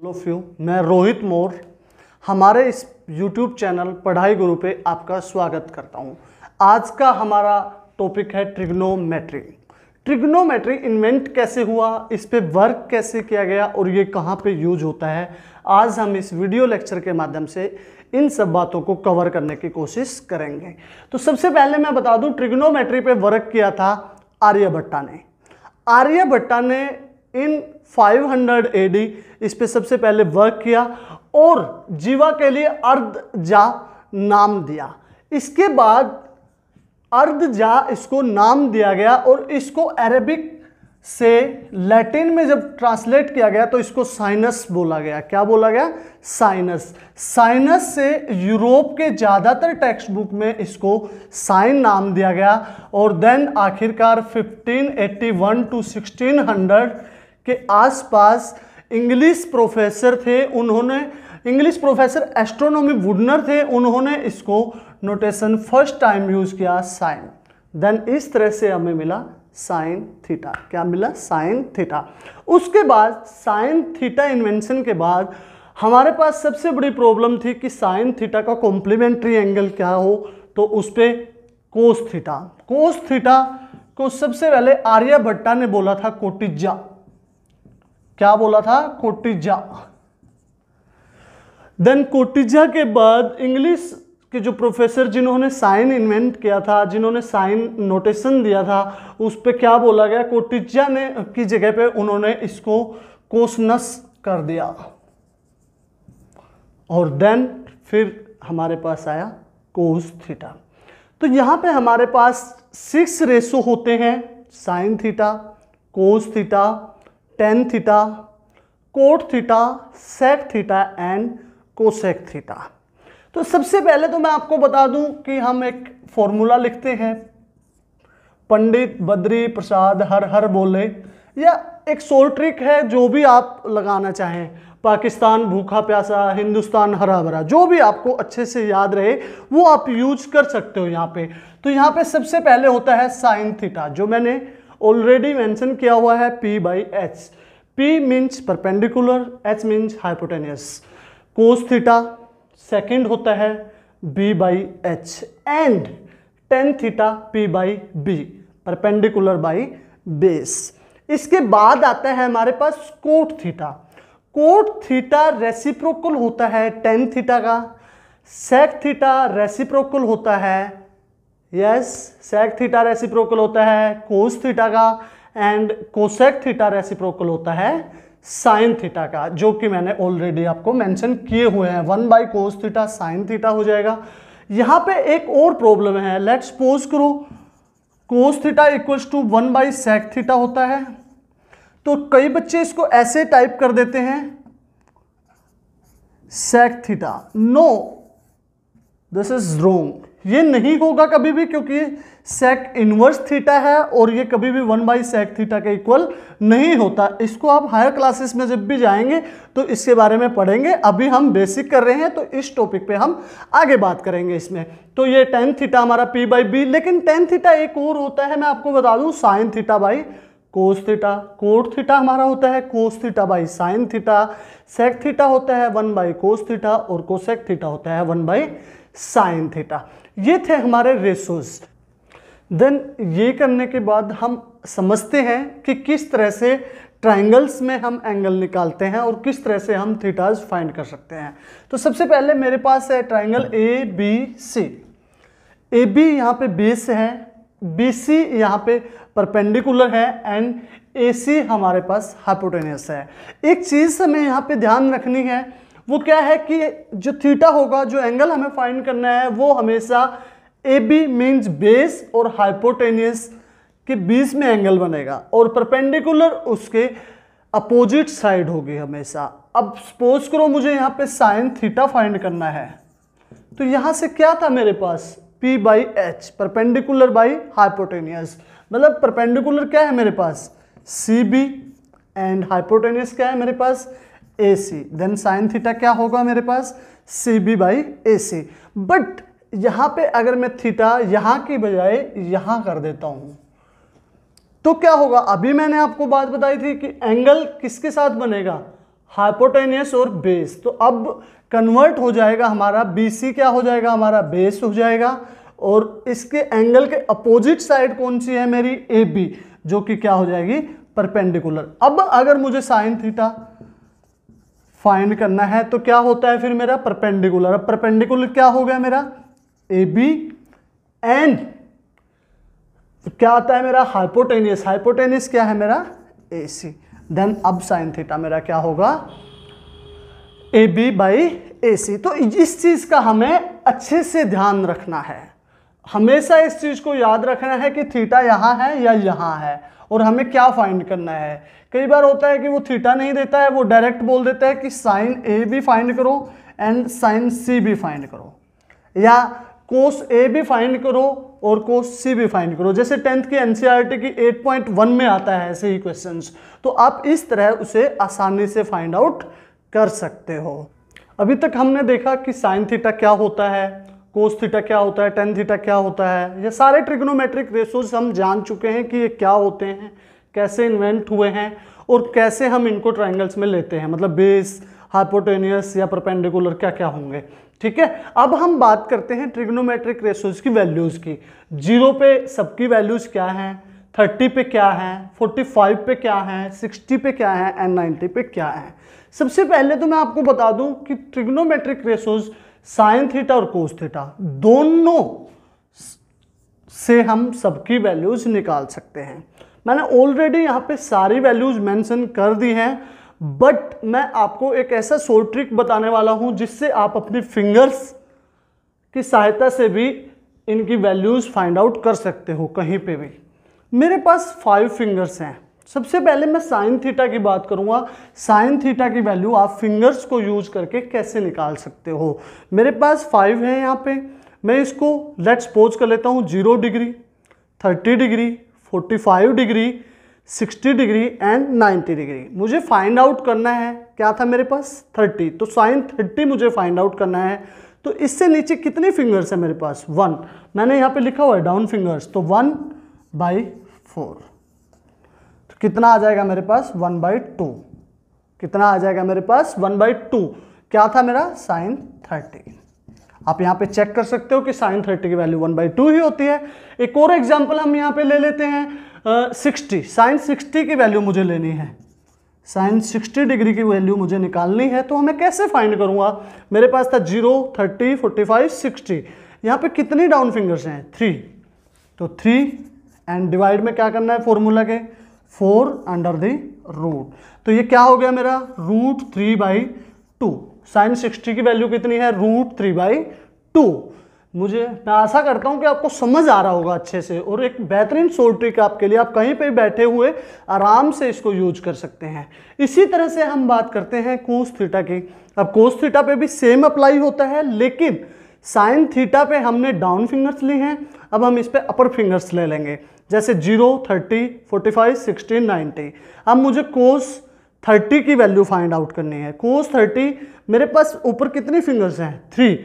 Of you, मैं रोहित मोर हमारे इस YouTube चैनल पढ़ाई गुरु पे आपका स्वागत करता हूँ। आज का हमारा टॉपिक है ट्रिग्नोमेट्री। ट्रिग्नोमेट्री इन्वेंट कैसे हुआ, इस पे वर्क कैसे किया गया और ये कहाँ पे यूज होता है, आज हम इस वीडियो लेक्चर के माध्यम से इन सब बातों को कवर करने की कोशिश करेंगे। तो सबसे पहले मैं बता दूं, ट्रिग्नोमेट्री पे वर्क किया था आर्यभट्टा ने। आर्यभट्टा ने इन 500 AD इस पे सबसे पहले वर्क किया और जीवा के लिए अर्धजा नाम दिया। इसके बाद अर्धजा इसको नाम दिया गया और इसको अरेबिक से लैटिन में जब ट्रांसलेट किया गया तो इसको साइनस बोला गया। क्या बोला गया? साइनस। साइनस से यूरोप के ज़्यादातर टेक्स्ट बुक में इसको साइन नाम दिया गया और देन आखिरकार 1581 टू 1600 के आसपास इंग्लिश प्रोफेसर थे, इंग्लिश प्रोफेसर एस्ट्रोनॉमी वुडनर थे, उन्होंने इसको नोटेशन फर्स्ट टाइम यूज किया साइन। देन इस तरह से हमें मिला साइन थीटा। क्या मिला? Sine theta. उसके बाद साइन थीटा इन्वेंशन के बाद हमारे पास सबसे बड़ी प्रॉब्लम थी कि साइन थीटा का कॉम्प्लीमेंट्री एंगल क्या हो, तो उस पे कोस थीटा। कोस थीटा को सबसे पहले आर्यभट्टा ने बोला था कोटिज्या। क्या बोला था? कोटिज्या। देन कोटिज्या के बाद इंग्लिश के जो प्रोफेसर जिन्होंने साइन इन्वेंट किया था, जिन्होंने साइन नोटेशन दिया था, उस पे क्या बोला गया? कोटिज्या ने की जगह पे उन्होंने इसको कोसनस कर दिया और देन फिर हमारे पास आया कोस थीटा। तो यहां पे हमारे पास 6 रेशो होते हैं, sine theta, cos theta, tan theta, cot theta, sec theta and cosec theta. तो सबसे पहले तो मैं आपको बता दूं कि हम एक फॉर्मूला लिखते हैं, पंडित बद्री प्रसाद हर हर बोले, या एक शॉर्ट ट्रिक है, जो भी आप लगाना चाहें, पाकिस्तान भूखा प्यासा, हिंदुस्तान हरा भरा, जो भी आपको अच्छे से याद रहे वो आप यूज कर सकते हो यहाँ पे। तो यहाँ पे सबसे पहले होता है साइन थीटा, जो मैंने ऑलरेडी मेंशन किया हुआ है, P/H। P means perpendicular, H means hypotenuse. Cos theta second होता है B/H and tan theta P/B, perpendicular by base. इसके बाद आता है हमारे पास cot theta. Cot theta reciprocal होता है टेन थीटा का। सेक थीटा रेसिप्रोकल होता है, यस, सेक थीटा रेसिप्रोकल होता है कोस थीटा का एंड कोसेक थीटा रेसिप्रोकल होता है साइन थीटा का, जो कि मैंने ऑलरेडी आपको मेंशन किए हुए हैं। 1/cos थीटा साइन थीटा हो जाएगा। यहां पे एक और प्रॉब्लम है, लेट्स सपोज करो cos theta equals to 1/sec theta होता है, तो कई बच्चे इसको ऐसे टाइप कर देते हैं sec theta. No, this is wrong. ये नहीं होगा कभी भी, क्योंकि सेक इनवर्स थीटा है और ये कभी भी 1/sec थीटा के इक्वल नहीं होता। इसको आप हायर क्लासेस में जब भी जाएंगे तो इसके बारे में पढ़ेंगे। अभी हम बेसिक कर रहे हैं तो इस टॉपिक पे हम आगे बात करेंगे इसमें। तो ये टेन थीटा हमारा P/B, लेकिन टेन थीटा एक और होता है, मैं आपको बता दूं, sine theta by cos theta. Cot theta हमारा होता है cos theta by sine theta. Sec theta होता है 1/cos थीटा और कोसेक थीटा होता है 1/sin थीटा। ये थे हमारे रेशोज। देन ये करने के बाद हम समझते हैं कि किस तरह से ट्राइंगल्स में हम एंगल निकालते हैं और किस तरह से हम थीटाज फाइंड कर सकते हैं। तो सबसे पहले मेरे पास है ट्राइंगल ABC। AB यहाँ पे बेस है, BC यहाँ पे परपेंडिकुलर है एंड AC हमारे पास हाइपोटेनियस है। एक चीज़ हमें यहाँ पे ध्यान रखनी है, वो क्या है कि जो थीटा होगा, जो एंगल हमें फाइंड करना है, वो हमेशा AB मीन्स बेस और हाइपोटेनियस के बीच में एंगल बनेगा और परपेंडिकुलर उसके अपोजिट साइड होगी हमेशा। अब सपोज करो मुझे यहाँ पे साइन थीटा फाइंड करना है, तो यहाँ से क्या था मेरे पास? P/H, perpendicular by hypotenuse. मतलब परपेंडिकुलर क्या है मेरे पास? CB एंड हाइपोटेनियस क्या है मेरे पास? AC। देन साइन थीटा क्या होगा मेरे पास? CB/AC। बट यहां पे अगर मैं थीटा यहां की बजाय यहां कर देता हूं तो क्या होगा? अभी मैंने आपको बात बताई थी कि एंगल किसके साथ बनेगा? हाइपोटेनियस और बेस। तो अब कन्वर्ट हो जाएगा हमारा BC, क्या हो जाएगा हमारा बेस हो जाएगा, और इसके एंगल के अपोजिट साइड कौन सी है मेरी AB, जो कि क्या हो जाएगी परपेंडिकुलर। अब अगर मुझे साइन थीटा फाइंड करना है तो क्या होता है फिर मेरा परपेंडिकुलर। अब परपेंडिकुलर क्या हो गया मेरा AB एंड क्या आता है मेरा हाइपोटेनियस। हाइपोटेनियस क्या है मेरा AC। देन अब साइन थीटा मेरा क्या होगा AB बाई AC। तो इस चीज का हमें अच्छे से ध्यान रखना है, हमेशा इस चीज को याद रखना है कि थीटा यहां है या यहां है और हमें क्या फाइंड करना है। कई बार होता है कि वो थीटा नहीं देता है, वो डायरेक्ट बोल देता है कि साइन A भी फाइंड करो एंड साइन C भी फाइंड करो, या कोस A भी फाइंड करो और कोस C भी फाइंड करो। जैसे 10th की NCERT की 8.1 में आता है ऐसे ही क्वेश्चंस, तो आप इस तरह उसे आसानी से फाइंड आउट कर सकते हो। अभी तक हमने देखा कि साइन थीटा क्या होता है, कोस थीटा क्या होता है, टेन थीटा क्या होता है। ये सारे ट्रिग्नोमेट्रिक रेशोज हम जान चुके हैं कि ये क्या होते हैं, कैसे इन्वेंट हुए हैं और कैसे हम इनको ट्रायंगल्स में लेते हैं, मतलब बेस, हाइपोटेनियस या परपेंडिकुलर क्या क्या होंगे। ठीक है, अब हम बात करते हैं ट्रिग्नोमेट्रिक रेशोज की वैल्यूज की। 0 पे सबकी वैल्यूज क्या हैं, 30 पे क्या है, 45 पे क्या है, 60 पे क्या है एंड 90 पे क्या है। सबसे पहले तो मैं आपको बता दूं कि ट्रिग्नोमेट्रिक रेशोज साइन थीटा और कोस थीटा दोनों से हम सबकी वैल्यूज निकाल सकते हैं। मैंने ऑलरेडी यहाँ पे सारी वैल्यूज मेंशन कर दी हैं, बट मैं आपको एक ऐसा शॉर्ट ट्रिक बताने वाला हूं जिससे आप अपनी फिंगर्स की सहायता से भी इनकी वैल्यूज फाइंड आउट कर सकते हो कहीं पे भी। मेरे पास 5 फिंगर्स हैं। सबसे पहले मैं साइन थीटा की बात करूंगा। साइन थीटा की वैल्यू आप फिंगर्स को यूज करके कैसे निकाल सकते हो। मेरे पास 5 है यहाँ पे, मैं इसको लेट्स सपोज कर लेता हूँ 0 degree, 30 degree, 45 degree, 60 degree and 90 degree. मुझे फाइंड आउट करना है, क्या था मेरे पास 30, तो साइन 30 मुझे फाइंड आउट करना है। तो इससे नीचे कितनी फिंगर्स है मेरे पास 1, मैंने यहाँ पे लिखा हुआ है डाउन फिंगर्स, तो 1/4। तो कितना आ जाएगा मेरे पास 1/2। कितना आ जाएगा मेरे पास 1/2। क्या था मेरा साइन 30। आप यहाँ पे चेक कर सकते हो कि साइन 30 की वैल्यू 1/2 ही होती है। एक और एग्जांपल हम यहाँ पे ले लेते हैं 60। साइन 60 की वैल्यू मुझे लेनी है, साइन 60 डिग्री की वैल्यू मुझे निकालनी है। तो हमें कैसे फाइंड करूंगा, मेरे पास था 0, 30, 45, 60। यहाँ पे कितनी डाउन फिंगर्स हैं 3, तो 3 एंड डिवाइड में क्या करना है फॉर्मूला के 4 अंडर द रूट। तो ये क्या हो गया मेरा √3/2। साइन 60 की वैल्यू कितनी है √3/2। मैं आशा करता हूं कि आपको समझ आ रहा होगा अच्छे से, और एक बेहतरीन शॉर्ट ट्रिक आपके लिए, आप कहीं पे बैठे हुए आराम से इसको यूज कर सकते हैं। इसी तरह से हम बात करते हैं कोस थीटा की। अब कोस थीटा पे भी सेम अप्लाई होता है, लेकिन साइन थीटा पे हमने डाउन फिंगर्स ली हैं, अब हम इस पे अपर फिंगर्स ले लेंगे। जैसे 0, 30, 45, 60, 90। अब मुझे कोस 30 की वैल्यू फाइंड आउट करनी है। कोस 30 मेरे पास ऊपर कितनी फिंगर्स हैं 3,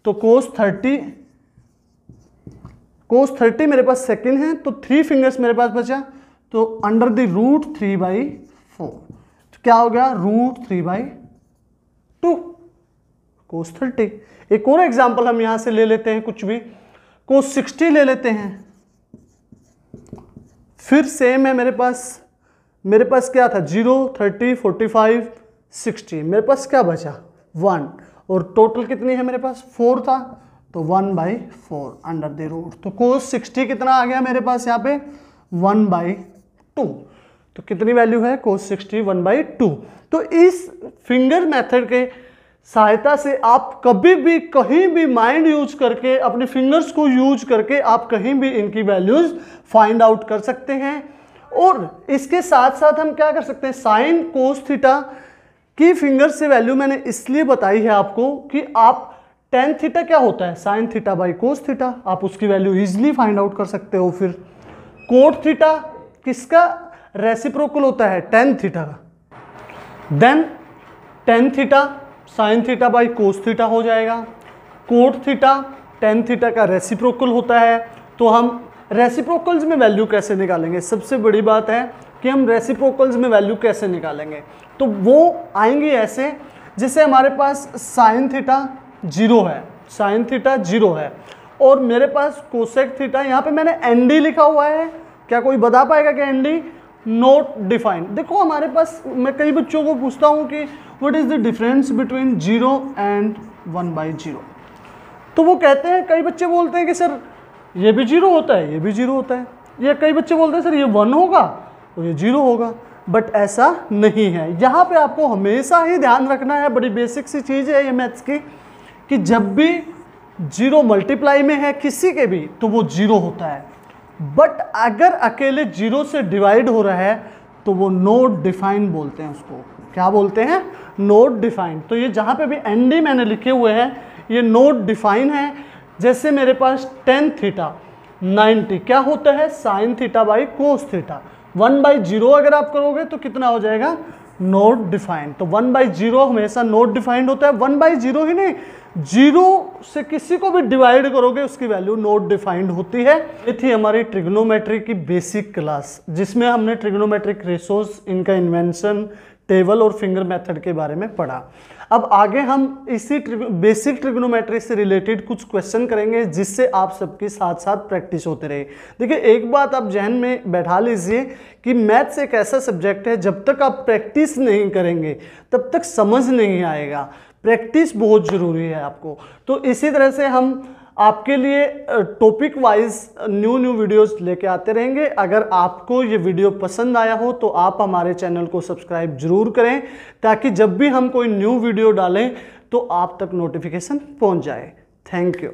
तो कोस 30 मेरे पास सेकंड है, तो 3 फिंगर्स मेरे पास बचा, तो अंडर द √3/4। तो क्या हो गया √3/2 कोस 30। एक और एग्जांपल हम यहां से ले लेते हैं, कुछ भी कोस 60 ले लेते हैं। फिर सेम है मेरे पास क्या था 0, 30, 45, 60। मेरे पास क्या बचा 1, और टोटल कितनी है मेरे पास 4 था, तो 1/4 अंडर द रूट। तो कोस 60 कितना आ गया मेरे पास यहाँ पे 1/2। तो कितनी वैल्यू है कोस 60 1/2। तो इस फिंगर मेथड के सहायता से आप कभी भी कहीं भी माइंड यूज करके, अपने फिंगर्स को यूज करके आप कहीं भी इनकी वैल्यूज फाइंड आउट कर सकते हैं। और इसके साथ साथ हम क्या कर सकते हैं, साइन कोस थीटा की फिंगर से वैल्यू मैंने इसलिए बताई है आपको कि आप टेन थीटा क्या होता है sign theta by cos theta, आप उसकी वैल्यू इजिली फाइंड आउट कर सकते हो। फिर कोट थीटा किसका रेसिप्रोकल होता है टेन थीटा का, then tan theta sine theta by cos theta हो जाएगा। कोट थीटा टेन थीटा का रेसिप्रोकल होता है, तो हम रेसिप्रोकल्स में वैल्यू कैसे निकालेंगे? सबसे बड़ी बात है कि हम रेसिप्रोकल्स में वैल्यू कैसे निकालेंगे। तो वो आएंगे ऐसे, जैसे हमारे पास साइन थीटा 0 है, साइन थीटा 0 है, और मेरे पास कोसेक थीटा, यहाँ पे मैंने एनडी लिखा हुआ है। क्या कोई बता पाएगा कि एनडी? Not defined. देखो हमारे पास, मैं कई बच्चों को पूछता हूँ कि what is the difference between 0 and 1/0, तो वो कहते हैं, कई बच्चे बोलते हैं कि सर ये भी 0 होता है, ये भी 0 होता है, या कई बच्चे बोलते हैं सर ये 1 होगा और ये 0 होगा, बट ऐसा नहीं है। यहाँ पे आपको हमेशा ही ध्यान रखना है, बड़ी बेसिक सी चीज़ है ये मैथ्स की, कि जब भी 0 मल्टीप्लाई में है किसी के भी तो वो 0 होता है, बट अगर अकेले 0 से डिवाइड हो रहा है तो वो नॉट डिफाइंड बोलते हैं उसको। क्या बोलते हैं? Not defined. तो ये जहाँ पे भी एनडी मैंने लिखे हुए हैं ये नॉट डिफाइन है। जैसे मेरे पास tan थीटा 90 क्या होता है? Sign theta by cos theta. 1/0 अगर आप करोगे तो कितना हो जाएगा? Not defined. तो 1/0 हमेशा नॉट डिफाइंड होता है। 1/0 ही नहीं, 0 से किसी को भी डिवाइड करोगे उसकी वैल्यू नॉट डिफाइंड होती है। ये थी हमारी ट्रिग्नोमेट्री की बेसिक क्लास, जिसमें हमने ट्रिग्नोमेट्रिक रेशोस, इनका इन्वेंशन, टेबल और फिंगर मेथड के बारे में पढ़ा। अब आगे हम इसी बेसिक ट्रिग्नोमेट्री से रिलेटेड कुछ क्वेश्चन करेंगे, जिससे आप सबकी साथ साथ प्रैक्टिस होते रहे। देखिए एक बात आप जहन में बैठा लीजिए कि मैथ्स एक ऐसा सब्जेक्ट है, जब तक आप प्रैक्टिस नहीं करेंगे तब तक समझ नहीं आएगा। प्रैक्टिस बहुत ज़रूरी है आपको। तो इसी तरह से हम आपके लिए टॉपिक वाइज न्यू वीडियोस लेके आते रहेंगे। अगर आपको ये वीडियो पसंद आया हो तो आप हमारे चैनल को सब्सक्राइब जरूर करें, ताकि जब भी हम कोई न्यू वीडियो डालें तो आप तक नोटिफिकेशन पहुंच जाए। Thank you.